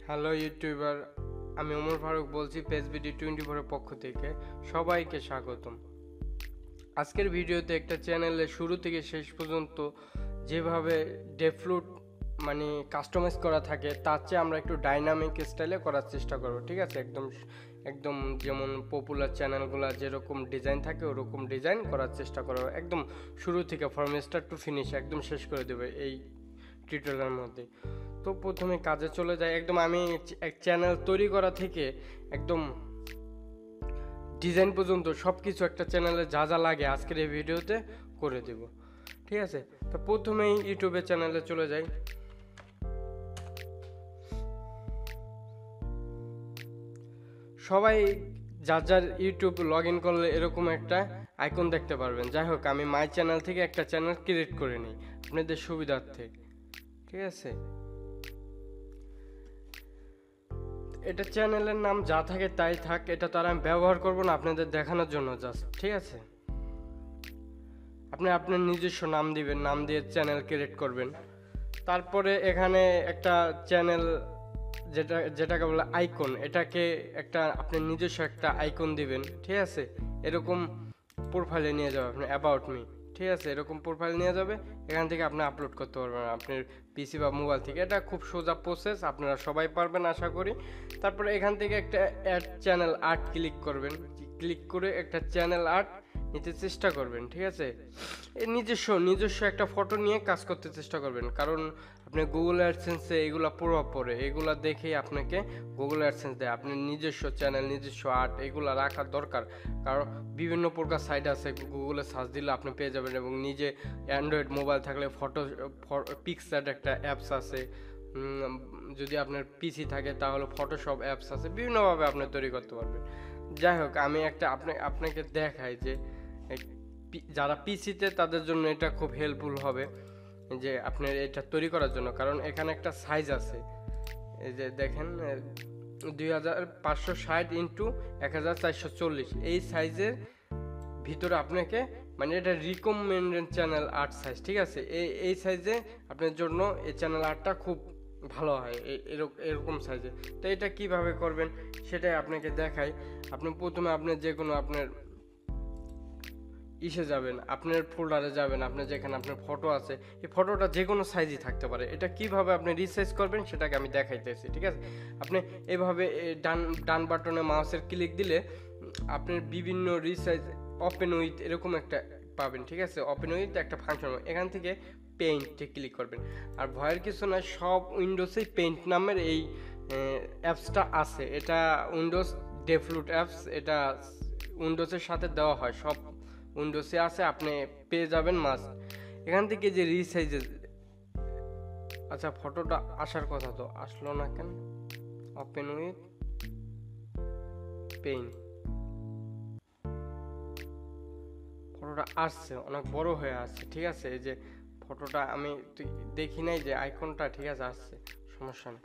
Hello YouTuber, আমি ওমর ফারুক বলছি পেজবিডি 24 এর পক্ষ থেকে। সবাইকে স্বাগতম। আজকের ভিডিওতে একটা চ্যানেলে শুরু থেকে শেষ পর্যন্ত যেভাবে ডেফ্লুট কাস্টমাইজ করা থাকে তার চেয়ে আমরা একটু ডাইনামিক স্টাইলে করার চেষ্টা করব। ঠিক আছে, একদম যেমন পপুলার চ্যানেলগুলো যেরকম ডিজাইন থাকে ওরকম ডিজাইন করার চেষ্টা করব। একদম শুরু থেকে ফ্রম স্টার্ট টু ফিনিশ একদম শেষ করে দেবে এই টিউটোরিয়ালের মধ্যে। তো প্রথমে কাজে চলে যাই। আমি এক চ্যানেল তৈরি করা থেকে একদম ডিজাইন পর্যন্ত সব কিছু একটা চ্যানেলে যা যা লাগে আজকের এই ভিডিওতে করে দেব। ঠিক আছে, তো প্রথমেই ইউটিউবের চ্যানেলে চলে যাই। সবাই যার ইউটিউব লগ ইন করলে এরকম একটা আইকন দেখতে পারবেন। যাই হোক, আমি মাই চ্যানেল থেকে একটা চ্যানেল ক্রিয়েট করে নিই আপনাদের সুবিধার্থে। ঠিক আছে, এটা চ্যানেলের নাম যা থাকে তাই থাক, এটা তো আর আমি ব্যবহার করবো না, আপনাদের দেখানোর জন্য জাস্ট। ঠিক আছে, আপনি আপনার নিজস্ব নাম দিবেন, নাম দিয়ে চ্যানেল ক্রিয়েট করবেন। তারপরে এখানে একটা চ্যানেল যেটাকে বলে আইকন, এটাকে একটা আপনি নিজস্ব একটা আইকন দিবেন। ঠিক আছে, এরকম প্রোফাইলে নিয়ে যাবে আপনি অ্যাবাউট মি। ঠিক আছে, এরকম প্রোফাইল নিয়ে যাবে, এখান থেকে আপনি আপলোড করতে পারবেন আপনার পিসি বা মোবাইল থেকে। এটা খুব সোজা প্রসেস, আপনারা সবাই পারবেন আশা করি। তারপরে এখান থেকে একটা অ্যাড চ্যানেল আর্ট ক্লিক করবেন, ক্লিক করে একটা চ্যানেল আর্ট নিতে চেষ্টা করবেন। ঠিক আছে, নিজস্ব একটা ফটো নিয়ে কাজ করতে চেষ্টা করবেন, কারণ আপনি গুগল অ্যাডসেন্সে এগুলা প্রভাব পড়ে, এগুলা দেখেই আপনাকে গুগল অ্যাডসেন্স দেয়। আপনি নিজস্ব চ্যানেল, নিজস্ব আর্ট এগুলা রাখার দরকার, কারণ বিভিন্ন প্রকার সাইট আছে, গুগলে সার্চ দিলে আপনি পেয়ে যাবেন। এবং নিজে অ্যান্ড্রয়েড মোবাইল থাকলে পিক্সার একটা অ্যাপস আছে, যদি আপনার পিসি থাকে তাহলে ফটোশপ অ্যাপস আছে, বিভিন্নভাবে আপনি তৈরি করতে পারবেন। যাই হোক, আমি আপনাকে দেখাই যে যারা পিসিতে তাদের জন্য এটা খুব হেল্পফুল হবে যে আপনার এটা তৈরি করার জন্য, কারণ এখানে একটা সাইজ আছে। এই যে দেখেন 2560 ইন্টু 1440, এই সাইজের ভিতরে আপনাকে এটা রিকমেন্ডেড চ্যানেল আর্ট সাইজ। ঠিক আছে, এই সাইজে আপনার জন্য এই চ্যানেল আর্টটা খুব ভালো হয়, এরকম সাইজে। তো এটা কিভাবে করবেন সেটাই আপনাকে দেখাই। আপনি প্রথমে আপনার যে কোনো আপনার যাবেন, আপনার ফোল্ডারে যাবেন, আপনার যেখানে আপনার ফটো আছে, এই ফটোটা যে কোনো সাইজই থাকতে পারে। এটা কিভাবে আপনি রিসাইজ করবেন সেটাকে আমি দেখাইতেছি। ঠিক আছে, আপনি এভাবে ডান বাটনে মাউসের ক্লিক দিলে আপনার বিভিন্ন রিসাইজ ওপেন উইথ এরকম একটা পাবেন। ঠিক আছে, ওপেন উইথ একটা ফাংশন, এখান থেকে পেইন্টে ক্লিক করবেন। আর ভয়ের কিছু না, সব উইন্ডোজেই পেইন্ট নামের এই অ্যাপসটা আছে। এটা উইন্ডোজ ডেফ্লুট অ্যাপস, এটা উইন্ডোজের সাথে দেওয়া হয়, সব উইন্ডোজে আছে, আপনি পেয়ে যাবেন মাস্ট। এখান থেকে যে রিসাইজের, আচ্ছা ফটোটা আসার কথা তো আসলো না কেন? ওপেন উইথ পেইন্ট, ফটোটা আসছে, অনেক বড় হয়ে আসছে। ঠিক আছে, এই যে ফটোটা আমি দেখি নাই যে আইকনটা, ঠিক আছে আসছে, সমস্যা নেই।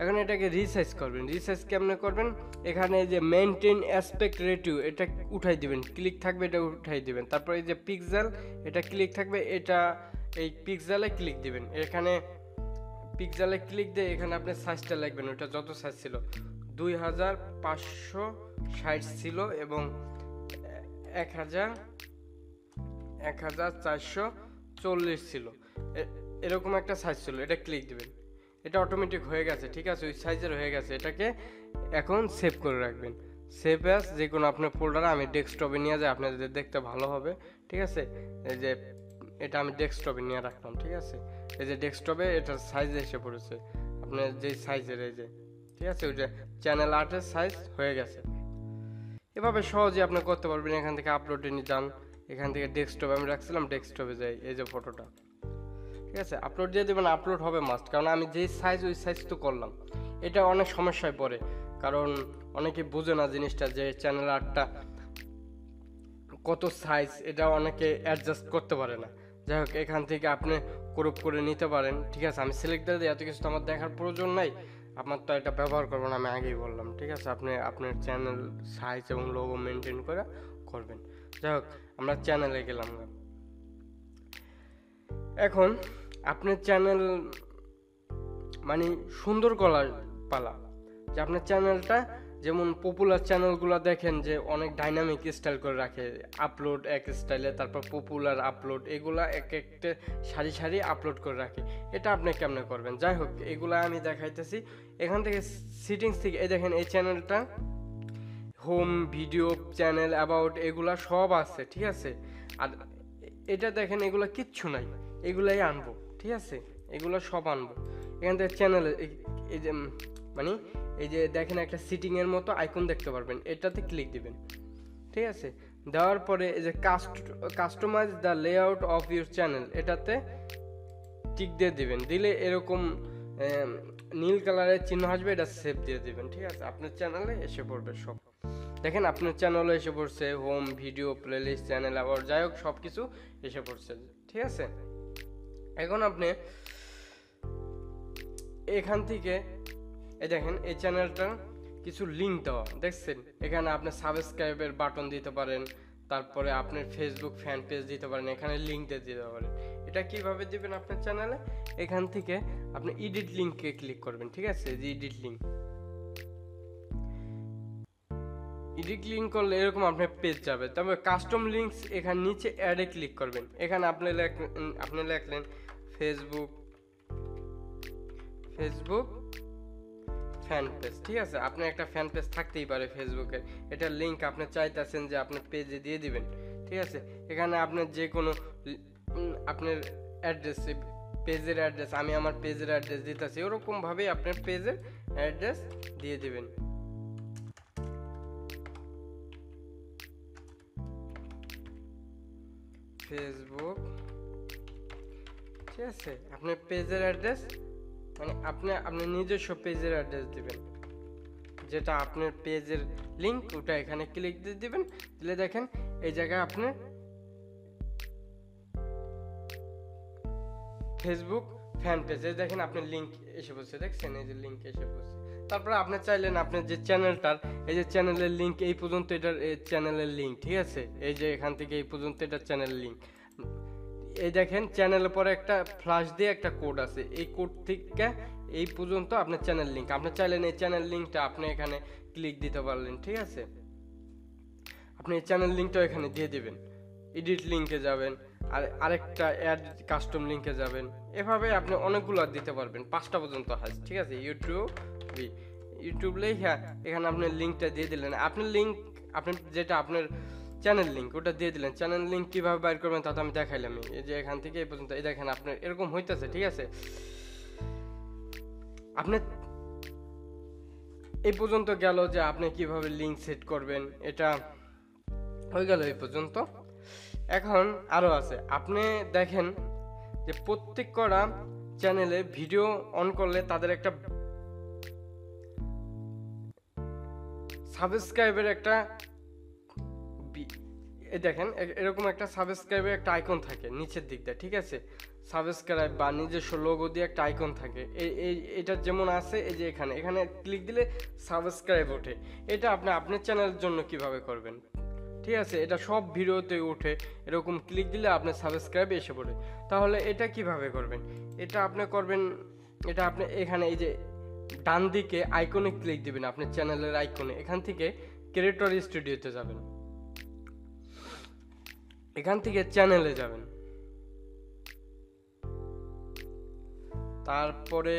এখন এটাকে রিসাইজ করবেন। রিসাইজ কেমনে করবেন? এখানে যে মেইনটেইন অ্যাসপেক্ট রেটিও এটা উঠাই দিবেন, ক্লিক থাকবে এটা উঠাই দিবেন। তারপর এই যে পিক্সেল, এটা ক্লিক থাকবে, এটা এই পিক্সেলে ক্লিক দিবেন। এখানে পিক্সেলে ক্লিক দিয়ে এখানে আপনি সাইজটা লিখবেন, ওটা যত সাইজ ছিল 2560 ছিল এবং 1440 ছিল, এরকম একটা সাইজ ছিল। এটা ক্লিক দিবেন, এটা অটোমেটিক হয়ে গেছে। ঠিক আছে, ওই সাইজের হয়ে গেছে। এটাকে এখন সেভ করে রাখবেন, সেভ অ্যাজ যে কোনো আপনার ফোল্ডারে। আমি ডেস্কটপে নিয়ে যাই, আপনাদের দেখতে ভালো হবে। ঠিক আছে, এই যে এটা আমি ডেস্কটপে নিয়ে রাখলাম। ঠিক আছে, এই যে ডেস্কটপে এটার সাইজ এসে পড়েছে আপনার যেই সাইজের, এই যে ঠিক আছে, ওই যে চ্যানেল আর্টের সাইজ হয়ে গেছে। এভাবে সহজে আপনি করতে পারবেন। এখান থেকে আপলোডে নিয়ে যান, এখান থেকে ডেস্কটপে আমি রাখছিলাম, ডেস্কটপে যাই, এই যে ফটোটা। ঠিক আছে, আপলোড দিয়ে দেবেন, আপলোড হবে মাস্ট, কারণ আমি যেই সাইজ ওই সাইজ তো করলাম। এটা অনেক সমস্যায় পড়ে, কারণ অনেকে বোঝে না জিনিসটা যে চ্যানেল আর্টটা কত সাইজ, এটা অনেকে অ্যাডজাস্ট করতে পারে না। যাই হোক, এখান থেকে আপনি ক্রপ করে নিতে পারেন। ঠিক আছে, আমি সিলেক্ট দিয়ে দিই, এত কিছু তো আমার দেখার প্রয়োজন নাই, আমার তো এটা ব্যবহার করবো না, আমি আগেই বললাম। ঠিক আছে, আপনি আপনার চ্যানেল সাইজ এবং লোগো মেনটেন করে করবেন। যাই হোক, আমরা চ্যানেলে গেলাম। এখন আপনার চ্যানেল মানে সুন্দর করার পালা, যে আপনার চ্যানেলটা যেমন পপুলার চ্যানেলগুলো দেখেন যে অনেক ডাইনামিক স্টাইল করে রাখে, আপলোড এক স্টাইলে, তারপর পপুলার আপলোড, এগুলা এক একটা সারি সারি আপলোড করে রাখে। এটা আপনি কেমনে করবেন? যাই হোক, এগুলা আমি দেখাইতেছি। এখান থেকে সিটিংস থেকে এই দেখেন, এই চ্যানেলটা হোম, ভিডিও, চ্যানেল, অ্যাবাউট, এগুলা সব আছে, ঠিক আছে। আর এটা দেখেন, এগুলা কিচ্ছু নাই, এগুলাই আনবো, ঠিক আছে, এগুলো সব আনবো। এখান থেকে চ্যানেলে এই যে মানে এই যে দেখেন একটা সিটিংয়ের মতো আইকন দেখতে পারবেন, এটাতে ক্লিক দিবেন, ঠিক আছে। দেওয়ার পরে এই যে customize the layout of your channel, এটাতে টিক দিয়ে দিবেন। দিলে এরকম নীল কালারের চিহ্ন আসবে, এটা সেভ দিয়ে দিবেন, ঠিক আছে। আপনার চ্যানেলে এসে পড়বে সব। দেখেন আপনার চ্যানেলে এসে পড়ছে, হোম, ভিডিও, প্লেলিস্ট, চ্যানেল, আবার যাই হোক সব কিছু এসে পড়ছে, ঠিক আছে। এখন আপনি এখান থেকে এই দেখেন, এই চ্যানেলটার কিছু লিঙ্ক দেওয়া দেখছেন, এখানে আপনি সাবস্ক্রাইবের বাটন দিতে পারেন, তারপরে আপনার ফেসবুক ফ্যান পেজ দিতে পারেন, এখানে লিঙ্ক দিয়ে দিতে পারেন। এটা কিভাবে দিবেন আপনার চ্যানেলে? এখান থেকে আপনি এডিট লিঙ্কে ক্লিক করবেন, ঠিক আছে, যে এডিট লিঙ্ক, এডিট লিঙ্ক করলে এরকম আপনার পেজ যাবে। তবে কাস্টম লিঙ্কস এখানে নিচে অ্যাডে ক্লিক করবেন। এখানে আপনি লিখলেন ফেসবুক ফ্যান পেজ, ঠিক আছে। আপনার একটা ফ্যান পেজ থাকতেই পারে ফেসবুকের, এটার লিঙ্ক আপনি চাইতেছেন যে আপনার পেজে দিয়ে দিবেন, ঠিক আছে। এখানে আপনার যে কোনো আপনার অ্যাড্রেস, পেজের অ্যাড্রেস, আমি আমার পেজের অ্যাড্রেস দিতেছি, ওরকমভাবেই আপনার পেজের অ্যাড্রেস দিয়ে দিবেন। ফেসবুক, ঠিক আছে, আপনার পেজের অ্যাড্রেস মানে আপনার নিজস্ব পেজের অ্যাড্রেস দিবেন, যেটা আপনার পেজের লিঙ্ক, ওটা এখানে ক্লিক দিয়ে দিবেন। দিলে দেখেন এই জায়গায় আপনার ফেসবুক ফ্যান পেজে দেখেন আপনার লিঙ্ক এসে পড়ছে, দেখছেন এই যে লিঙ্ক এসে পড়ছে। তারপরে আপনি চাইলেন আপনার যে চ্যানেলটার, এই যে চ্যানেলের লিঙ্ক এই পর্যন্ত, এটার চ্যানেলের লিঙ্ক, ঠিক আছে, এই যে এখান থেকে এই পর্যন্ত এটা চ্যানেলের লিঙ্ক। এই দেখেন চ্যানেলের পরে একটা ফ্ল্যাশ দিয়ে একটা কোড আছে, এই কোড থেকে এই পর্যন্ত আপনার চ্যানেল লিঙ্ক। আপনি চাইলেন এই চ্যানেল লিঙ্কটা আপনি এখানে ক্লিক দিতে পারলেন, ঠিক আছে। আপনি এই চ্যানেল লিঙ্কটা এখানে দিয়ে দিবেন, এডিট লিঙ্কে যাবেন, আর আরেকটা অ্যাড কাস্টম লিঙ্কে যাবেন, এভাবে আপনি অনেকগুলো দিতে পারবেন, 5টা পর্যন্ত হয়, ঠিক আছে। ইউটিউব লেখা এখানে আপনি লিঙ্কটা দিয়ে দিলেন, আপনার লিঙ্ক, আপনি যেটা আপনার চ্যানেল লিঙ্ক ওটা দিয়ে দিলেন। চ্যানেল লিঙ্ক কীভাবে বাইর করবেন তা তো আমি দেখাইলাম, এই যে এখান থেকে এই পর্যন্ত, এই দেখেন আপনার এরকম হইতেছে, ঠিক আছে। আপনি এই পর্যন্ত গেল যে আপনি কিভাবে লিঙ্ক সেট করবেন, এটা হয়ে গেল এই পর্যন্ত। এখন আরও আছে, আপনি দেখেন যে প্রত্যেক করা চ্যানেলে ভিডিও অন করলে তাদের একটা সাবস্ক্রাইবের একটা দেখেন এরকম একটা সাবস্ক্রাইবের একটা আইকন থাকে নিচের দিকটা, ঠিক আছে। সাবস্ক্রাইব বা নিজস্ব লোগো দিয়ে একটা আইকন থাকে, এটা যেমন আছে, এই যে এখানে ক্লিক দিলে সাবস্ক্রাইব ওঠে। এটা আপনার চ্যানেলের জন্য কিভাবে করবেন, ঠিক আছে, এটা সব ভিডিওতে উঠে, এরকম ক্লিক দিলে আপনার সাবস্ক্রাইব এসে পড়ে। তাহলে এটা কিভাবে করবেন? এটা আপনি করবেন, এটা আপনি এখানে এই যে ডান দিকে আইকনে ক্লিক দিবেন, আপনার চ্যানেলের আইকনে, এখান থেকে ক্রিয়েটর স্টুডিওতে যাবেন, এখান থেকে চ্যানেলে যাবেন, তারপরে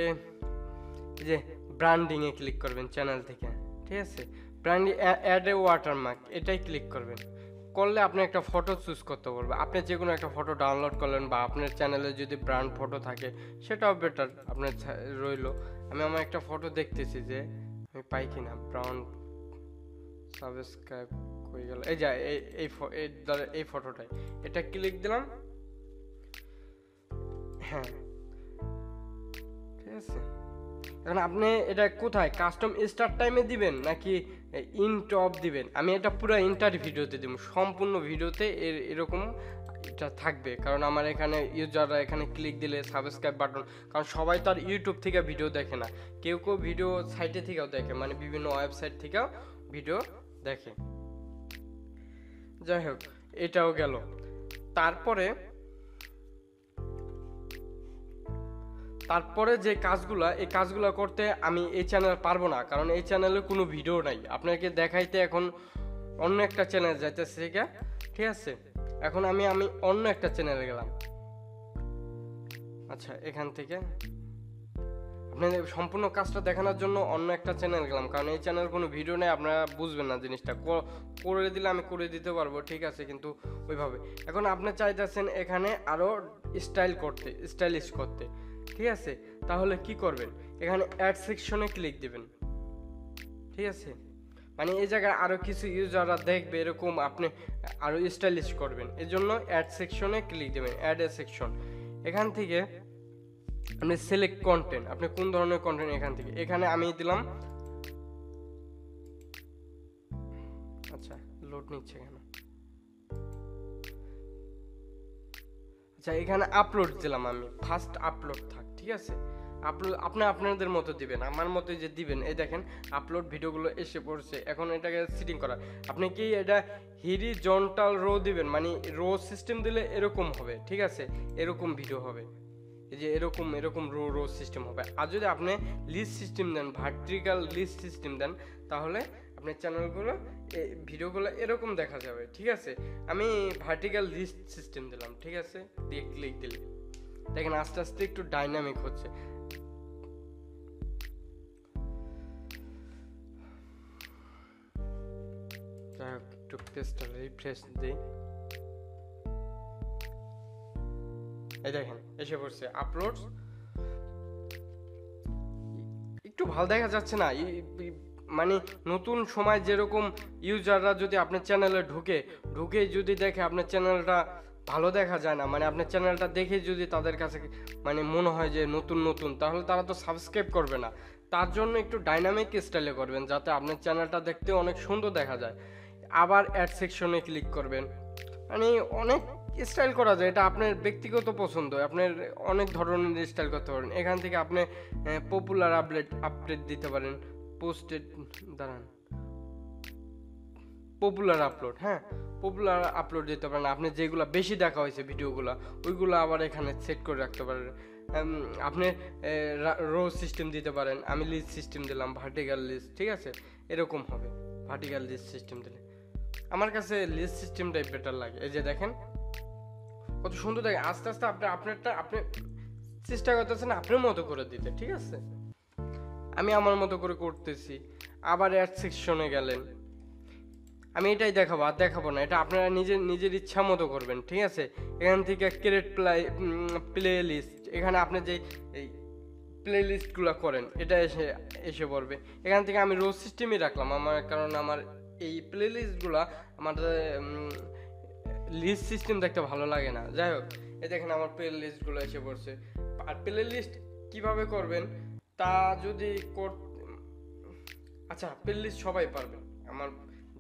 যে ব্র্যান্ডিংয়ে ক্লিক করবেন চ্যানেল থেকে, ঠিক আছে। ব্র্যান্ডিং অ্যাড এ ওয়াটারমার্ক, এটাই ক্লিক করবেন। করলে আপনি একটা ফটো চুজ করতে পারবেন, আপনি যে কোনো একটা ফটো ডাউনলোড করলেন, বা আপনার চ্যানেলে যদি ব্র্যান্ড ফটো থাকে সেটাও বেটার আপনার রইল। আমি আমার একটা ফটো দেখতেছি যে আমি পাই কিনা, ব্রাউন সাবস্ক্রাইব হয়ে গেল, এই যে এই ফটোটাই, এটা ক্লিক দিলাম, হ্যাঁ, ঠিক আছে। এখন আপনি এটা কোথায় কাস্টম স্টার্ট টাইমে দিবেন নাকি ইন টপ দিবেন? আমি এটা পুরো ইন্টার ভিডিওতে দিব, সম্পূর্ণ ভিডিওতে এরকম এটা থাকবে, কারণ আমার এখানে ইউজাররা এখানে ক্লিক দিলে সাবস্ক্রাইব বাটন, কারণ সবাই তো আর ইউটিউব থেকে ভিডিও দেখে না, কেউ ভিডিও সাইটে থেকেও দেখে, মানে বিভিন্ন ওয়েবসাইট থেকেও ভিডিও দেখে। যাই হোক, এটাও গেল। তারপরে তারপরে যে কাজগুলা, এই কাজগুলো করতে আমি এই চ্যানেল পারবো না, কারণ এই চ্যানেলে কোনো ভিডিও নাই। আপনাকে দেখাইতে এখন অন্য একটা চ্যানেল যাইতেছে, ঠিক আছে। এখন আমি অন্য একটা চ্যানেলে গেলাম। আচ্ছা, এখান থেকে আপনাদের সম্পূর্ণ কাজটা দেখানোর জন্য অন্য একটা চ্যানেল গেলাম, কারণ এই চ্যানেল কোনো ভিডিও নেই, আপনারা বুঝবেন না জিনিসটা। করে দিলে আমি করে দিতে পারবো, ঠিক আছে, কিন্তু ওইভাবে। এখন আপনি চাইতেছেন এখানে আরও স্টাইলিশ করতে, ঠিক আছে। তাহলে কি করবেন, এখানে অ্যাড সেকশনে ক্লিক দিবেন, ঠিক আছে। মানে এই জায়গায় আরও কিছু ইউজাররা দেখবে, এরকম আপনি আরও স্টাইলিশ করবেন, এই জন্য অ্যাড সেকশনে ক্লিক দেবেন, অ্যাড এ সেকশন। এখান থেকে আপনি সিলেক্ট কন্টেন্ট, আপনি কোন ধরনের কন্টেন্ট, এখানে আমি দিলাম, আচ্ছা লোড নিচ্ছে কেন, আচ্ছা এখানে আপলোড দিলাম, আমি ফার্স্ট আপলোড থাক, ঠিক আছে। আপলোড আপনাদের মতো দিবেন, আমার মতো যে দিবেন। এই দেখেন আপলোড ভিডিওগুলো এসে পড়ছে। এখন এটাকে সিটিং করা, আপনি কি এটা হরিজন্টাল রো দিবেন, মানে রো সিস্টেম দিলে এরকম হবে, ঠিক আছে, এরকম ভিডিও হবে, এই যে এরকম রো সিস্টেম হবে। আর যদি আপনি লিস্ট সিস্টেম দেন, ভার্টিক্যাল লিস্ট সিস্টেম দেন, তাহলে আপনার চ্যানেলগুলো ভিডিওগুলো এরকম দেখা যাবে, ঠিক আছে। আমি ভার্টিক্যাল লিস্ট সিস্টেম দিলাম, ঠিক আছে, দিয়ে ক্লিক দিলে দেখেন আস্তে আস্তে একটু ডাইনামিক হচ্ছে। একটু পেজটা রিফ্রেশ দিই, এই দেখেন এসে পড়ছে আপলোড। একটু ভালো দেখা যাচ্ছে না, মানে নতুন সময় যেরকম ইউজাররা যদি আপনার চ্যানেলে ঢুকে যদি দেখে আপনার চ্যানেলটা ভালো দেখা যায় না, মানে আপনার চ্যানেলটা দেখে যদি তাদের কাছে মানে মনে হয় যে নতুন, তাহলে তারা তো সাবস্ক্রাইব করবে না। তার জন্য একটু ডাইনামিক স্টাইলে করবেন, যাতে আপনার চ্যানেলটা দেখতে অনেক সুন্দর দেখা যায়। আবার অ্যাড সেকশনে ক্লিক করবেন, মানে অনেক স্টাইল করা যায়, এটা আপনার ব্যক্তিগত পছন্দ, আপনার অনেক ধরনের স্টাইল করতে পারেন। এখান থেকে আপনি পপুলার আপডেট দিতে পারেন, পোস্টেড দাঁড়ান, পপুলার আপলোড, হ্যাঁ পপুলার আপলোড দিতে পারেন। আপনি যেগুলো বেশি দেখা হয়েছে ভিডিওগুলো, ওইগুলো আবার এখানে সেট করে রাখতে পারেন। আপনি রো সিস্টেম দিতে পারেন, আমি লিস্ট সিস্টেম দিলাম, ভার্টিক্যাল লিস্ট, ঠিক আছে, এরকম হবে ভার্টিক্যাল লিস্ট সিস্টেম দিলে। আমার কাছে লিস্ট সিস্টেমটাই বেটার লাগে। এই যে দেখেন কত সুন্দর দেখে, আস্তে আস্তে আপনি চেষ্টা করতেছেন আপনার মতো করে দিতে, ঠিক আছে। আমি আমার মতো করে করতেছি। আবার অ্যাড সেকশনে গেলেন, আমি এটাই দেখাবো, আর দেখাবো না, এটা আপনারা নিজের ইচ্ছা মতো করবেন, ঠিক আছে। এখান থেকে ক্রিয়েট প্লে লিস্ট, এখানে আপনি যে এই প্লে লিস্টগুলো করেন এটা এসে পড়বে। এখান থেকে আমি রো সিস্টেমই রাখলাম, কারণ আমার এই প্লে লিস্টগুলো আমার লিস্ট সিস্টেম দেখতে ভালো লাগে না। যাই হোক, এই দেখেন আমার প্লে লিস্টগুলো এসে পড়ছে। আর প্লে লিস্ট কীভাবে করবেন তা যদি আচ্ছা, প্লে লিস্ট সবাই পারবেন, আমার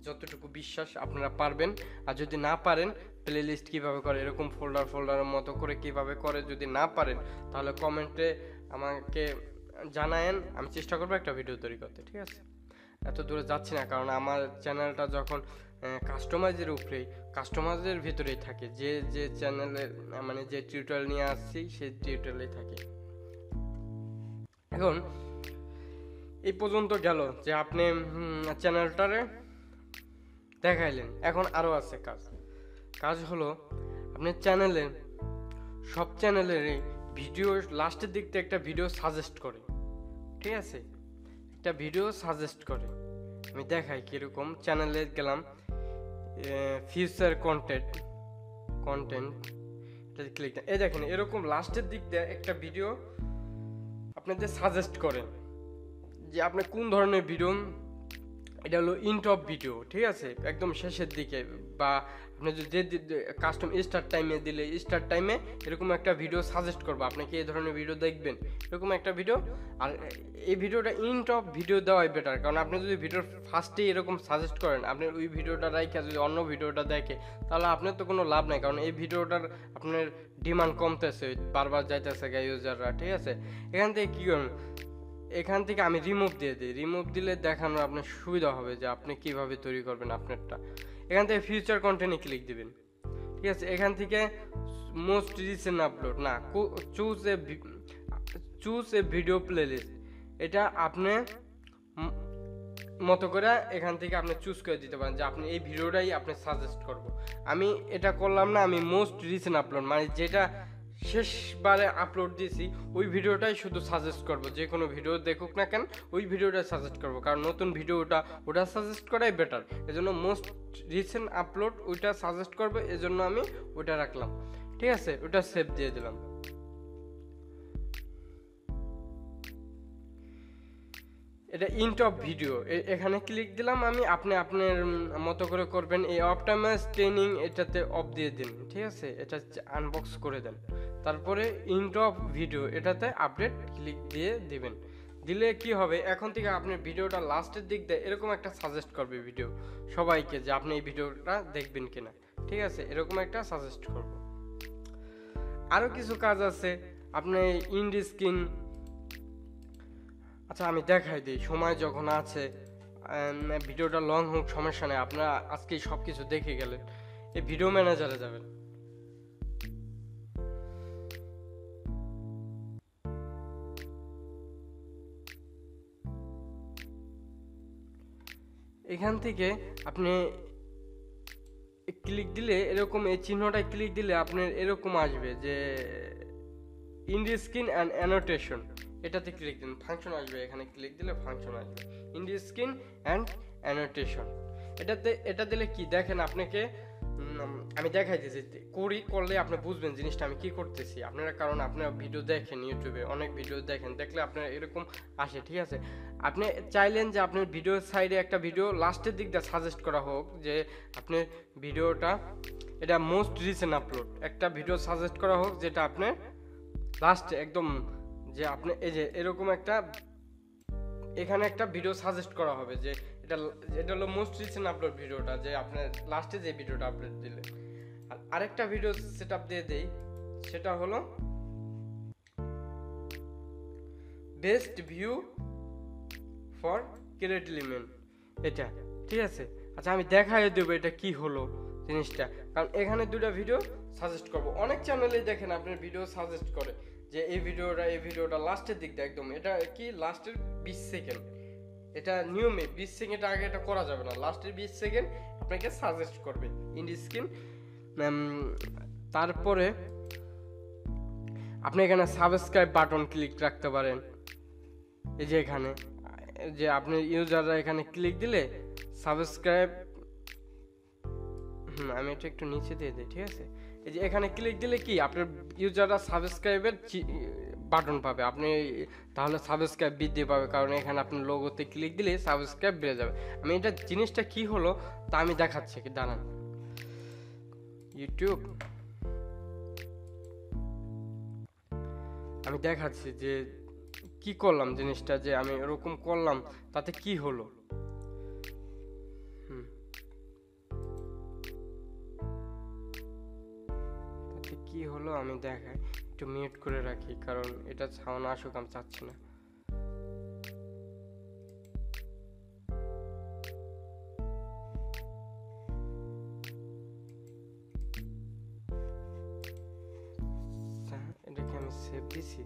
যতটুকু বিশ্বাস আপনারা পারবেন। আর যদি না পারেন প্লে লিস্ট কীভাবে করে, এরকম ফোল্ডারের মতো করে কীভাবে করে, যদি না পারেন তাহলে কমেন্টে আমাকে জানায়েন, আমি চেষ্টা করবো একটা ভিডিও তৈরি করতে, ঠিক আছে। এত দূরে যাচ্ছি না, কারণ আমার চ্যানেলটা যখন কাস্টমাইজের ভিতরেই থাকে, যে চ্যানেলের মানে যে টিউটোরিয়াল নিয়ে আসছি সেই টিউটোরিয়ালেই থাকে। এখন এই পর্যন্ত গেল যে আপনি চ্যানেলটারে দেখাইলেন। এখন আরও আছে কাজ হলো আপনার সব চ্যানেলের ভিডিও লাস্টের দিক থেকে একটা ভিডিও সাজেস্ট করে, ঠিক আছে, একটা ভিডিও সাজেস্ট করে। আমি দেখাই কীরকম। চ্যানেলে গেলাম, ফিউচার কন্টেন্ট এটা ক্লিক, এই দেখেন এরকম লাস্টের দিক দিয়ে একটা ভিডিও আপনাদের সাজেস্ট করেন যে আপনি কোন ধরনের ভিডিও, এটা হলো ইনটপ ভিডিও, ঠিক আছে, একদম শেষের দিকে, বা আপনি যদি কাস্টম স্টার্ট টাইমে দিলে স্টার্ট টাইমে এরকম একটা ভিডিও সাজেস্ট করবো, আপনি কি এই ধরনের ভিডিও দেখবেন, এরকম একটা ভিডিও। আর এই ভিডিওটা ইনটপ ভিডিও দেওয়াই বেটার, কারণ আপনি যদি ভিডিওর ফার্স্টেই এরকম সাজেস্ট করেন, আপনি ওই ভিডিওটা রাইখা যদি অন্য ভিডিওটা দেখে তাহলে আপনার তো কোনো লাভ নাই, কারণ এই ভিডিওটার আপনার ডিমান্ড কমতেছে, বারবার যাইতেছে ইউজাররা, ঠিক আছে। এখান থেকে কী করুন, এখান থেকে আমি রিমুভ দিয়ে দিই, রিমুভ দিলে দেখানোর আপনার সুবিধা হবে যে আপনি কিভাবে তৈরি করবেন আপনারটা। এখান থেকে ফিউচার কন্টেন্টে ক্লিক দিবেন, ঠিক আছে। এখান থেকে মোস্ট রিসেন্ট আপলোড না, চুজ এ ভিডিও প্লেলিস্ট, এটা আপনি মতো করে এখান থেকে আপনি চুজ করে দিতে পারেন যে আপনি এই ভিডিওটাই আপনি সাজেস্ট করব। আমি এটা করলাম না, আমি মোস্ট রিসেন্ট আপলোড মানে যেটা শেষবারে আপলোড দিয়েছি ওই ভিডিওটাই শুধু সাজেস্ট করব। যে কোনো ভিডিও দেখুক না কেন ওই ভিডিওটাই সাজেস্ট করব, কারণ নতুন ভিডিওটা ওটা সাজেস্ট করাই বেটার। এজন্য মোস্ট রিসেন্ট আপলোড ওইটা সাজেস্ট করবো, এজন্য আমি ওইটা রাখলাম। ঠিক আছে, ওটা সেভ দিয়ে দিলাম। এটা ইন্ট অফ ভিডিও, এখানে ক্লিক দিলাম আমি। আপনি আপনার মতো করে করবেন। এই অপটিমাইজ ট্রেনিং এটাতে অফ দিয়ে দিন। ঠিক আছে, এটা আনবক্স করে দেন। তারপরে ইন্ট অফ ভিডিও এটাতে আপডেট ক্লিক দিয়ে দিবেন। দিলে কি হবে, এখন থেকে আপনার ভিডিওটা লাস্টের দিক দিয়ে এরকম একটা সাজেস্ট করবে ভিডিও সবাইকে যে আপনি এই ভিডিওটা দেখবেন কিনা। ঠিক আছে, এরকম একটা সাজেস্ট করব। আরও কিছু কাজ আছে, আপনি ইন্ড স্ক্রিন, আচ্ছা আমি দেখাই দিই সময় যখন আছে, ভিডিওটা লং হোক সমস্যা নেই, আপনারা আজকেই সব কিছু দেখে গেলেন। এই ভিডিও ম্যানেজারে যাবেন, এখান থেকে আপনি ক্লিক দিলে এরকম এই চিহ্নটায় ক্লিক দিলে আপনার এরকম আসবে যে ইন্ড স্ক্রিন অ্যান্ড অ্যানোটেশন, এটাতে ক্লিক দিন, ফাংশন আসবে। এখানে ক্লিক দিলে ফাংশন আসবে ইন্ড স্ক্রিন অ্যান্ড অ্যানোটেশন। এটা দিলে কি দেখেন, আপনাকে আমি দেখাই দিয়েছি করলে আপনি বুঝবেন জিনিসটা আমি কি করতেছি আপনারা, কারণ আপনারা ভিডিও দেখেন ইউটিউবে অনেক ভিডিও দেখেন, দেখলে আপনার এরকম আসে। ঠিক আছে, আপনি চাইলেন যে আপনার ভিডিওর সাইডে একটা ভিডিও লাস্টের দিকটা সাজেস্ট করা হোক, যে আপনার ভিডিওটা এটা মোস্ট রিসেন্ট আপলোড একটা ভিডিও সাজেস্ট করা হোক যেটা আপনার লাস্টে একদম, যে আপনি এই যে এরকম একটা এখানে একটা ভিডিও সাজেস্ট করা হবে যে এটা হলো মোস্ট রিসেন্ট আপলোড ভিডিওটা, যে আপনার লাস্টে যে ভিডিওটা আপলোড দিলে। আর আরেকটা ভিডিও সেটআপ দিয়ে দেই, সেটা হলো best view for create element, এটা। ঠিক আছে, আচ্ছা আমি দেখাই দেবো এটা কি হলো জিনিসটা, কারণ এখানে দুটো ভিডিও সাজেস্ট করব। অনেক চ্যানেলে দেখেন আপনার ভিডিও সাজেস্ট করে যে এই ভিডিওটা লাস্টের দিকটা একদম, এটা কি লাস্টের 20 সেকেন্ড, এটা নিয়মে 20 সেকেন্ড আগে এটা করা যাবে না, লাস্টের 20 সেকেন্ড আপনাকে সাজেস্ট করবে ইন্ড স্ক্রিন। তারপরে আপনি এখানে সাবস্ক্রাইব বাটন ক্লিক রাখতে পারেন, এই যে এখানে যে আপনি ইউজাররা এখানে ক্লিক দিলে সাবস্ক্রাইব, আমি এটা একটু নিচে দিয়ে দিই। ঠিক আছে, এই যে এখানে ক্লিক দিলে কি আপনার ইউজাররা সাবস্ক্রাইবের বাটন পাবে, আপনি তাহলে সাবস্ক্রাইব বৃদ্ধি পাবে, কারণ এখানে আপনি লোগোতে ক্লিক দিলে সাবস্ক্রাইব বেড়ে যাবে। আমি এটা জিনিসটা কি হলো তা আমি দেখাচ্ছি, কি দাঁড়ান, ইউটিউব আমি দেখাচ্ছি যে কি করলাম জিনিসটা, যে আমি এরকম করলাম তাতে কি হলো। তাতে কি হলো আমি দেখাই, একটু মিউট করে রাখি কারণ এটা সাউন্ড আসুক আমি চাচ্ছি না। এটাকে আমি সেভ দিছি,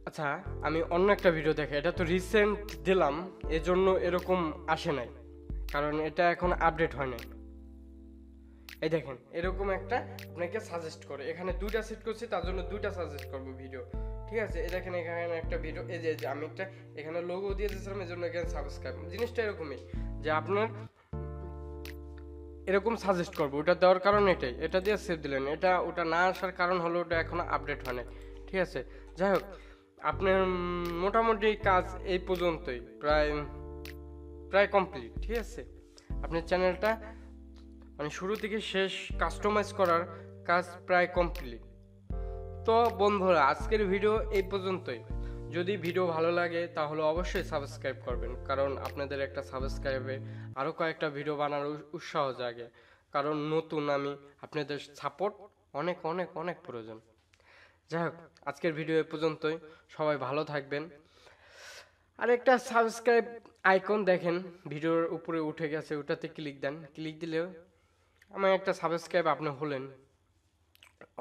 আচ্ছা আমি অন্য একটা ভিডিও দেখে, এটা তো রিসেন্ট দিলাম এজন্য এরকম আসে নাই, কারণ এটা এখন আপডেট হয় নাই। এই দেখেন এরকম একটা আপনাকে সাজেস্ট করে, এখানে দুইটা সেট করছি তার জন্য দুইটা সাজেস্ট করবো ভিডিও। ঠিক আছে, এই দেখেন এখানে একটা ভিডিও, এই যে আমি একটা এখানে লোগো দিয়ে দিয়েছিলাম এই জন্য এখানে সাবস্ক্রাইব, জিনিসটা এরকমই যে আপনার এরকম সাজেস্ট করবো, ওটা দেওয়ার কারণ এটাই, এটা দিয়ে সেভ দিলেন, এটা ওটা না আসার কারণ হলো ওটা এখনো আপডেট হয় নাই। ঠিক আছে, যাই হোক আপনার মোটামুটি কাজ এই পর্যন্তই, প্রায় কমপ্লিট। ঠিক আছে, আপনার চ্যানেলটা মানে শুরু থেকে শেষ কাস্টমাইজ করার কাজ প্রায় কমপ্লিট। তো বন্ধুরা আজকের ভিডিও এই পর্যন্তই। যদি ভিডিও ভালো লাগে তাহলে অবশ্যই সাবস্ক্রাইব করবেন, কারণ আপনাদের একটা সাবস্ক্রাইবে আরও কয়েকটা ভিডিও বানানোর উৎসাহ জাগে, কারণ নতুন আমি, আপনাদের সাপোর্ট অনেক অনেক অনেক প্রয়োজন। যাই হোক আজকের ভিডিও এই পর্যন্তই, সবাই ভালো থাকবেন। আর একটা সাবস্ক্রাইব আইকন দেখেন ভিডিওর উপরে উঠে গেছে, ওটাতে ক্লিক দেন, ক্লিক দিলেও আমার একটা সাবস্ক্রাইব আপনি হলেন,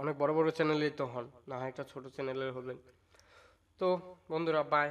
অনেক বড় বড় চ্যানেলেই তো হন, না হয় একটা ছোট চ্যানেলে হলেন। তো বন্ধুরা, বাই।